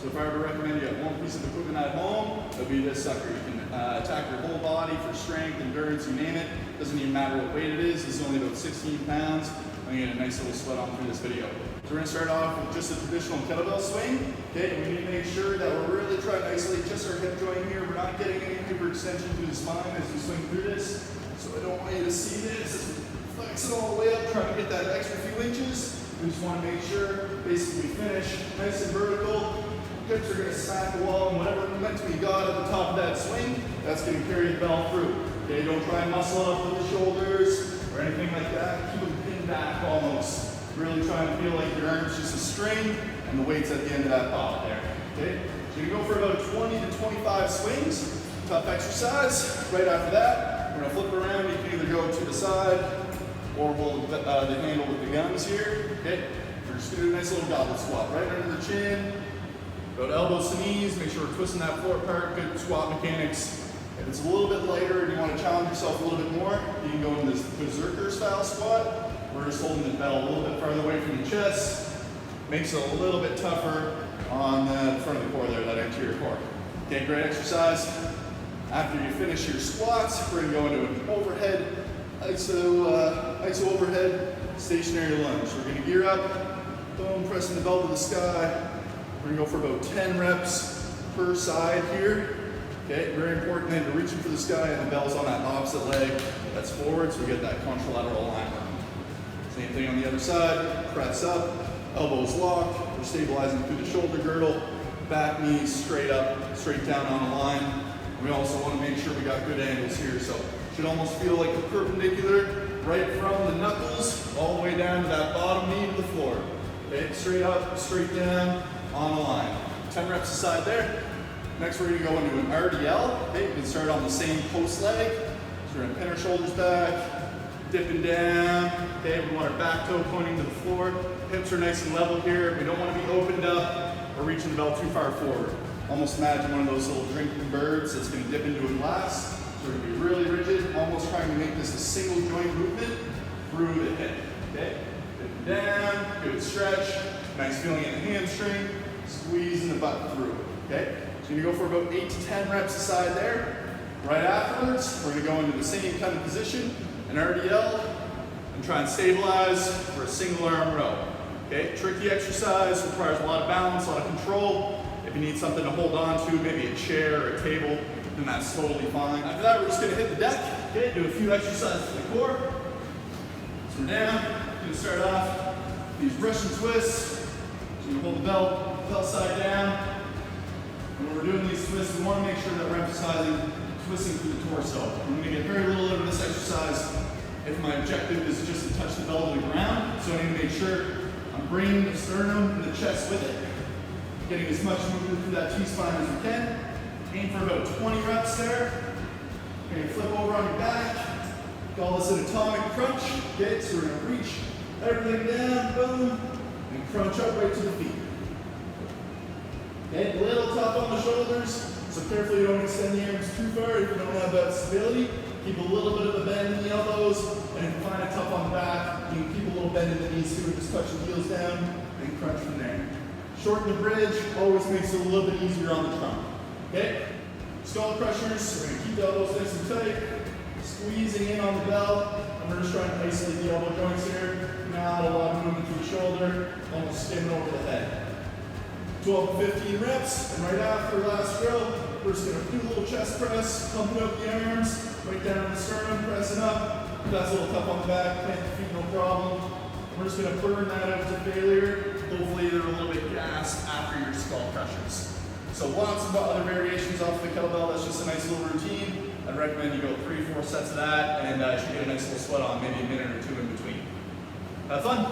So if I were to recommend you have one piece of equipment at home, it would be this sucker. You can attack your whole body for strength, endurance, you name it. Doesn't even matter what weight it is. This is only about 16 pounds. I'm gonna get a nice little sweat on through this video. So we're gonna start off with just a traditional kettlebell swing. Okay, and we need to make sure that we're really trying to isolate just our hip joint here. We're not getting any hyperextension through the spine as we swing through this. So I don't want you to see this. Flex it all the way up, trying to get that extra few inches. We just want to make sure, basically finish nice and vertical. Hips are going to smack the wall, and whatever momentum you got at the top of that swing, that's going to carry the bell through. Okay, don't try and muscle up with the shoulders or anything like that. Keep them pinned back almost. Really try and feel like your arm's just a string and the weight's at the end of that ball there. Okay, so you're going to go for about 20 to 25 swings. Tough exercise. Right after that, we're going to flip around. You can either go to the side or hold the handle with the guns here. Okay, we're just going to do a nice little goblet squat right under the chin. Go to elbows to knees, make sure we're twisting that floor apart, good squat mechanics. If it's a little bit lighter and you want to challenge yourself a little bit more, you can go in this berserker style squat. We're just holding the bell a little bit farther away from the chest. Makes it a little bit tougher on the front of the core there, that anterior core. Okay, great exercise. After you finish your squats, we're going to go into an overhead, iso overhead stationary lunge. We're going to gear up, boom, pressing the bell to the sky. We're going to go for about 10 reps per side here. Okay, very important then to reaching for the sky and the bell's on that opposite leg. That's forward, so we get that contralateral alignment. Same thing on the other side, press up, elbows locked. We're stabilizing through the shoulder girdle, back knees straight up, straight down on the line. We also want to make sure we got good angles here, so should almost feel like a perpendicular right from the knuckles all the way down to that bottom knee to the floor. Okay, straight up, straight down, on the line. 10 reps aside there. Next we're going to go into an RDL. Okay, we can start on the same post leg. So we're going to pin our shoulders back, dipping down. Okay, we want our back toe pointing to the floor. Hips are nice and level here. We don't want to be opened up or reaching the bell too far forward. Almost imagine one of those little drinking birds that's going to dip into a glass. So we're going to be really rigid, almost trying to make this a single joint movement through the hip. Okay, dipping down, good stretch. Nice feeling in the hamstring, squeezing the butt through, okay? So you're gonna go for about 8 to 10 reps aside there. Right afterwards, we're gonna go into the same kind of position, an RDL, and try and stabilize for a single arm row, okay? Tricky exercise, requires a lot of balance, a lot of control. If you need something to hold on to, maybe a chair or a table, then that's totally fine. After that, we're just gonna hit the deck, okay? Do a few exercises for the core. So we're down, gonna start off these Russian twists. So you hold the belt side down. And when we're doing these twists, we want to make sure that we're emphasizing twisting through the torso. I'm going to get very little out of this exercise if my objective is just to touch the bell to the ground. So I need to make sure I'm bringing the sternum and the chest with it. Getting as much movement through that T-spine as we can. Aim for about 20 reps there. You're going to flip over on your back. Call this an atomic crunch. Okay, so we're going to reach everything down, boom. And crunch up right to the feet. Okay, a little tough on the shoulders, so carefully you don't extend the arms too far if you don't have that stability. Keep a little bit of a bend in the elbows, and if you find it tough on the back, you can keep a little bend in the knees too, just touch the heels down and crunch from there. Shorten the bridge, always makes it a little bit easier on the trunk. Okay? Skull crushers, we're going to keep the elbows nice and tight, squeezing in on the bell, and we're just trying to isolate the elbow joints here. Not a lot of movement through the shoulder, almost skimming over the head. 12 to 15 reps, and right after last drill, we're just going to do a little chest press, pumping up the arms, right down to the sternum, pressing up. If that's a little tough on the back, plant the feet, no problem. We're just going to burn that out to failure. Hopefully they're a little bit gassed after your skull crushers. So lots of other variations off the kettlebell. That's just a nice little routine. I'd recommend you go 3 or 4 sets of that, and you should get a nice little sweat on, maybe a minute or 2 in between. Have fun.